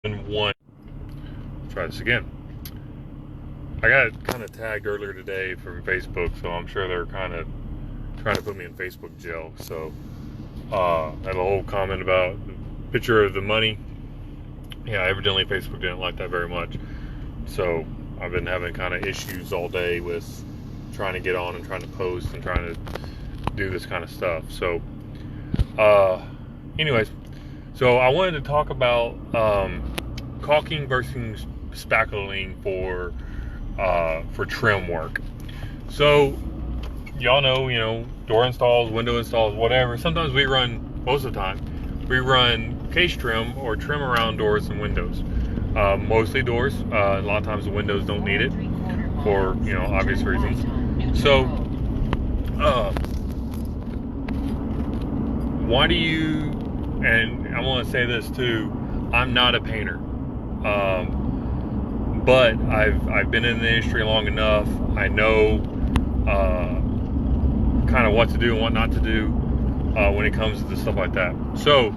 One. Try this again. I got kind of tagged earlier today from Facebook, so I'm sure they're kind of trying to put me in Facebook jail. So I had a whole comment about the picture of the money. Yeah, evidently Facebook didn't like that very much. So I've been having kind of issues all day with trying to get on and trying to post and trying to do this kind of stuff. So anyways, so I wanted to talk about caulking versus spackling for trim work. So y'all know, door installs, window installs, whatever. Sometimes most of the time, we run case trim or trim around doors and windows. Mostly doors. A lot of times the windows don't need it for obvious reasons. So why do you? And I want to say this too. I'm not a painter, but I've been in the industry long enough. I know kind of what to do and what not to do when it comes to stuff like that. So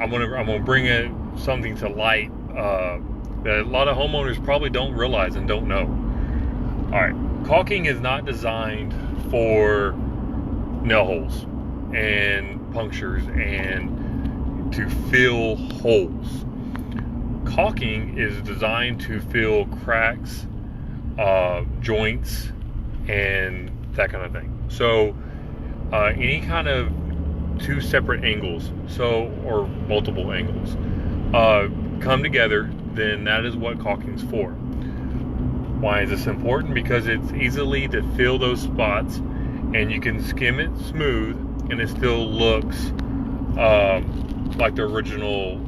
I'm gonna bring something to light that a lot of homeowners probably don't realize and don't know. All right, caulking is not designed for nail holes and punctures and to fill holes. Caulking is designed to fill cracks, joints, and that kind of thing. So any kind of two separate angles, or multiple angles, come together, then that is what caulking's for. Why is this important? Because it's easily to fill those spots, and you can skim it smooth, and it still looks like the original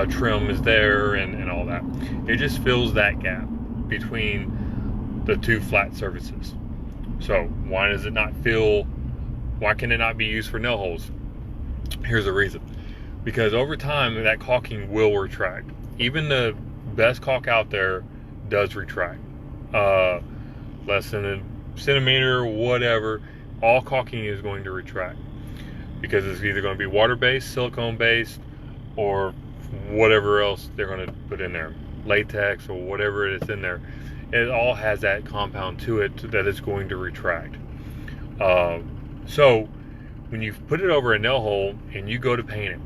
trim is there and all that. It just fills that gap between the two flat surfaces. So why can it not be used for nail holes? Here's the reason. Because over time that caulking will retract. Even the best caulk out there does retract. Less than a centimeter, whatever, all caulking is going to retract. Because it's either going to be water-based, silicone-based, or whatever else they're going to put in there, latex or whatever it is in there. It all has that compound to it that it's going to retract. So when you put it over a nail hole and you go to paint it,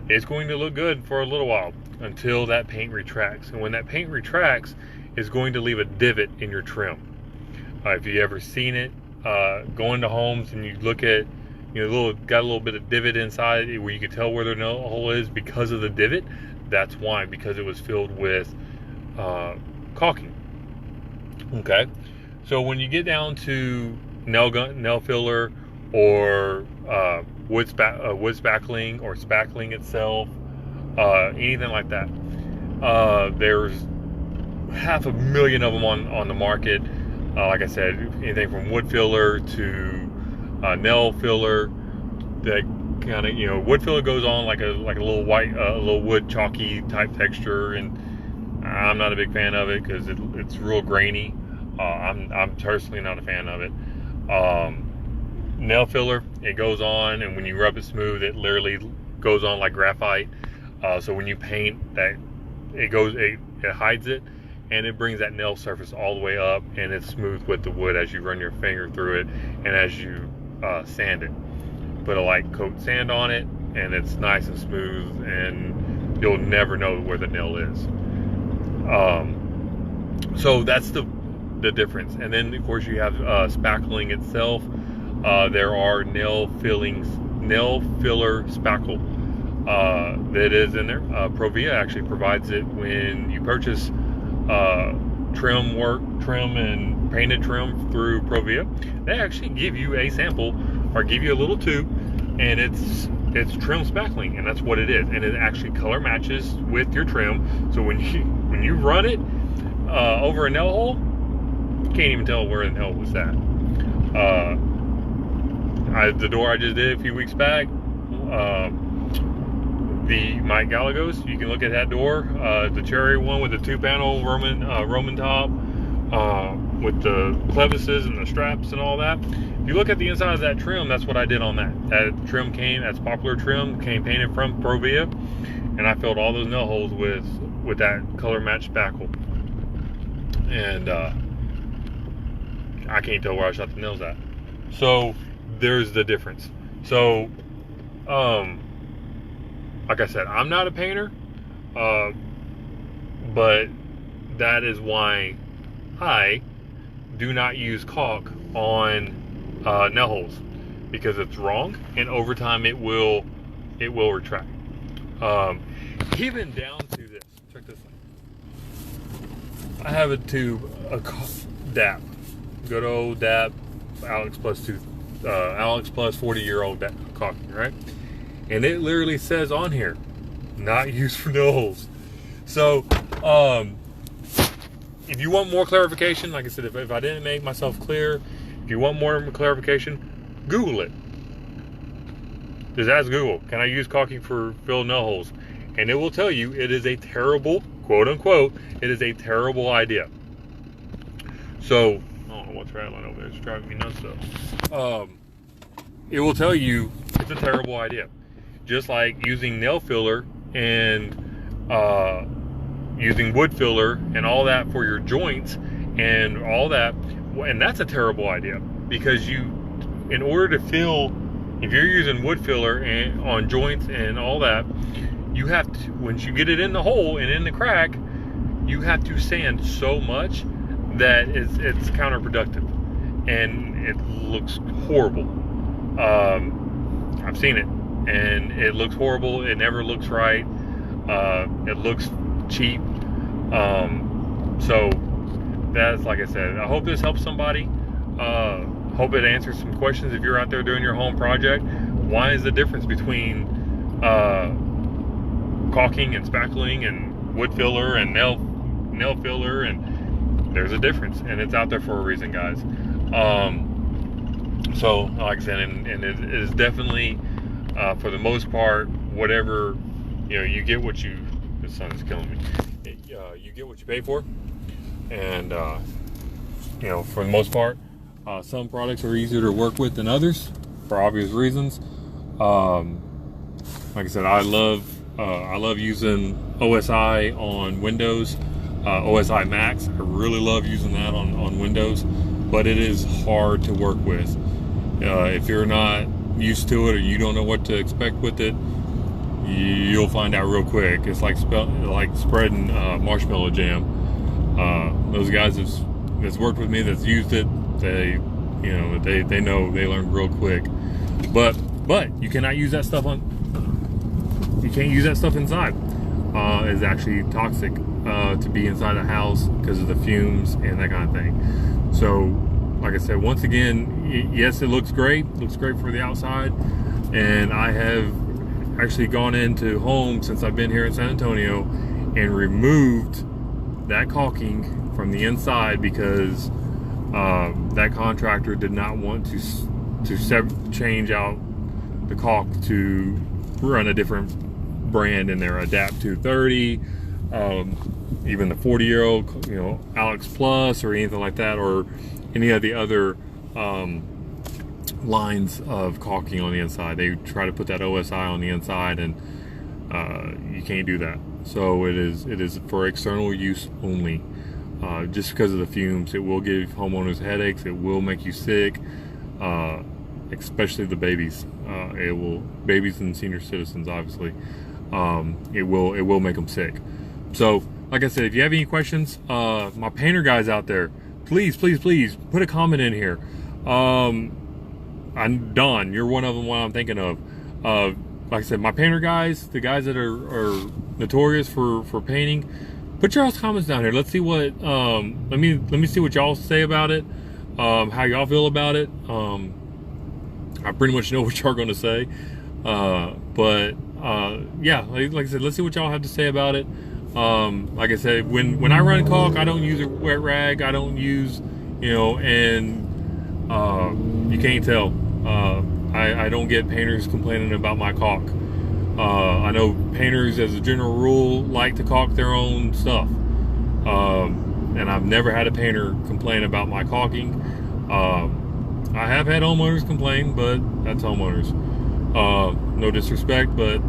it's going to look good for a little while until that paint retracts. And when that paint retracts, it's going to leave a divot in your trim. If you ever seen it, go into homes and you look at got a little bit of divot inside where you can tell where the nail hole is because of the divot. That's why, because it was filled with caulking. Okay, so when you get down to nail filler or wood spackling or spackling itself, anything like that, there's 500,000 of them on the market. Like I said, anything from wood filler to nail filler. That kind of wood filler goes on like a little white, little wood chalky type texture, and I'm not a big fan of it because it's real grainy. I'm personally not a fan of it. Nail filler, it goes on, and when you rub it smooth, it literally goes on like graphite. So when you paint that, it hides it, and it brings that nail surface all the way up, and it's smooth with the wood as you run your finger through it, and as you sand it. Put a light coat sand on it, and it's nice and smooth, and you'll never know where the nail is. So that's the difference. And then of course you have spackling itself. There are nail filler spackle that is in there. Provia actually provides it when you purchase trim and painted trim through Provia. They actually give you a sample or give you a little tube, and it's trim spackling, and that's what it is. And it actually color matches with your trim. So when you run it over a nail hole, you can't even tell where the nail was at. The door I just did a few weeks back, the Mike Gallegos, you can look at that door, the cherry one with the 2-panel Roman top, with the clevises and the straps and all that. If you look at the inside of that trim, that's what I did on that. That trim that's popular trim, came painted from Provia, and I filled all those nail holes with that color match spackle, and I can't tell where I shot the nails at. So there's the difference. So like I said, I'm not a painter, but that is why I do not use caulk on nail holes, because it's wrong, and over time it will retract. Even down to this. Check this out. I have a tube, a DAP, good old DAP, Alex Plus 40-year-old caulking, right? And it literally says on here, not used for nail holes. So, if you want more clarification, like I said, if I didn't make myself clear, if you want more clarification, Google it. Just ask Google, can I use caulking for filled nail holes? And it will tell you it is a terrible, quote unquote, it is a terrible idea. So, I don't know what's rattling over there. It's driving me nuts though. It will tell you it's a terrible idea. Just like using nail filler and using wood filler and all that for your joints and all that. And that's a terrible idea, because in order to fill, if you're using wood filler and on joints and all that, you have to, once you get it in the hole and in the crack, you have to sand so much that it's counterproductive, and it looks horrible. I've seen it, and it looks horrible. It never looks right. It looks cheap. So that's, like I said, I hope this helps somebody. Hope it answers some questions if you're out there doing your home project. Why is the difference between caulking and spackling and wood filler and nail filler? And there's a difference, and it's out there for a reason, guys. So like I said, and it is definitely for the most part, whatever, you get what you, the sun is killing me, you get what you pay for. And for the most part, some products are easier to work with than others for obvious reasons. Like I said, I love using OSI on Windows, OSI Max. I really love using that on Windows, but it is hard to work with. If you're not used to it, or you don't know what to expect with it, you'll find out real quick. It's like spreading marshmallow jam. Those guys that's worked with me, that's used it, they know, they learn real quick. But you cannot use that stuff you can't use that stuff inside. It's actually toxic to be inside a house because of the fumes and that kind of thing. So, like I said, once again, yes, it looks great for the outside, and I have actually gone into homes since I've been here in San Antonio and removed that caulking from the inside, because that contractor did not want to change out the caulk to run a different brand in there, Adapt 230, even the 40-year-old, Alex Plus, or anything like that, or any of the other lines of caulking on the inside. They try to put that OSI on the inside, and you can't do that. So it is for external use only. Just because of the fumes, it will give homeowners headaches. It will make you sick, especially the babies. Babies and senior citizens, obviously. It will make them sick. So, like I said, if you have any questions, my painter guys out there, please put a comment in here. I'm Don. You're one of them. What I'm thinking of. Like I said, my painter guys, the guys that are notorious for painting, put your comments down here. Let's see what let me see what y'all say about it, how y'all feel about it. I pretty much know what y'all are going to say, but yeah, like I said, let's see what y'all have to say about it. Like I said, when I run caulk, I don't use a wet rag. I don't use, and you can't tell. I don't get painters complaining about my caulk. I know painters, as a general rule, like to caulk their own stuff. And I've never had a painter complain about my caulking. I have had homeowners complain, but that's homeowners. No disrespect, but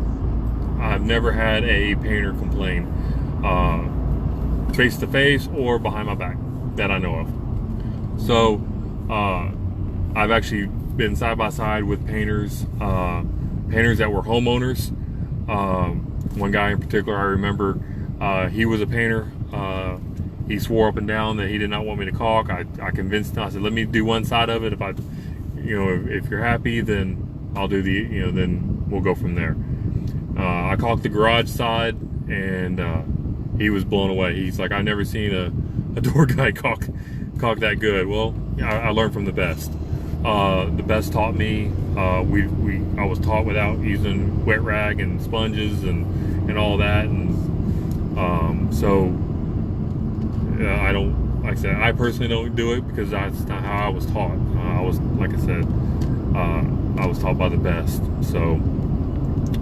I've never had a painter complain, face to face or behind my back, that I know of. So I've actually been side by side with painters that were homeowners. One guy in particular, I remember, he was a painter. He swore up and down that he did not want me to caulk. I convinced him. I said, let me do one side of it. If you're happy, then I'll do then we'll go from there. I caulked the garage side, and he was blown away. He's like, I've never seen a door guy caulk that good. Well, I learned from the best. The best taught me. I was taught without using wet rag and sponges and all that, and so I don't, like I said, I personally don't do it because that's not how I was taught. I was, like I said, I was taught by the best. So,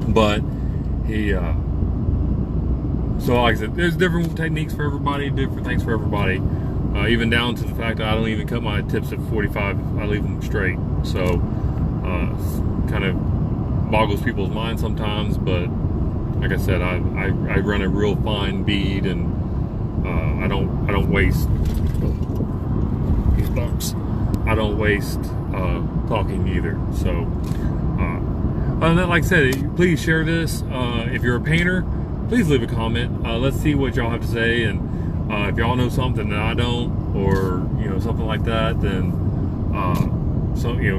but so like I said, there's different techniques for everybody, different things for everybody. Even down to the fact that I don't even cut my tips at 45, I leave them straight. So kind of boggles people's minds sometimes, but like I said, I run a real fine bead, and I don't waste these bumps. I don't waste talking either. So other than that, like I said, please share this. If you're a painter, please leave a comment. Let's see what y'all have to say, and if y'all know something that I don't, or something like that, then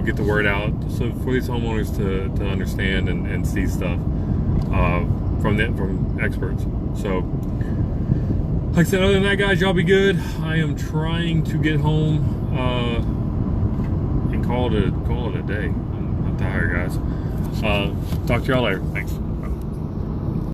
get the word out, so for these homeowners to understand and see stuff from experts. So like I said, other than that, guys, y'all be good. I am trying to get home and call it a day. I'm tired, guys. Talk to y'all later. Thanks.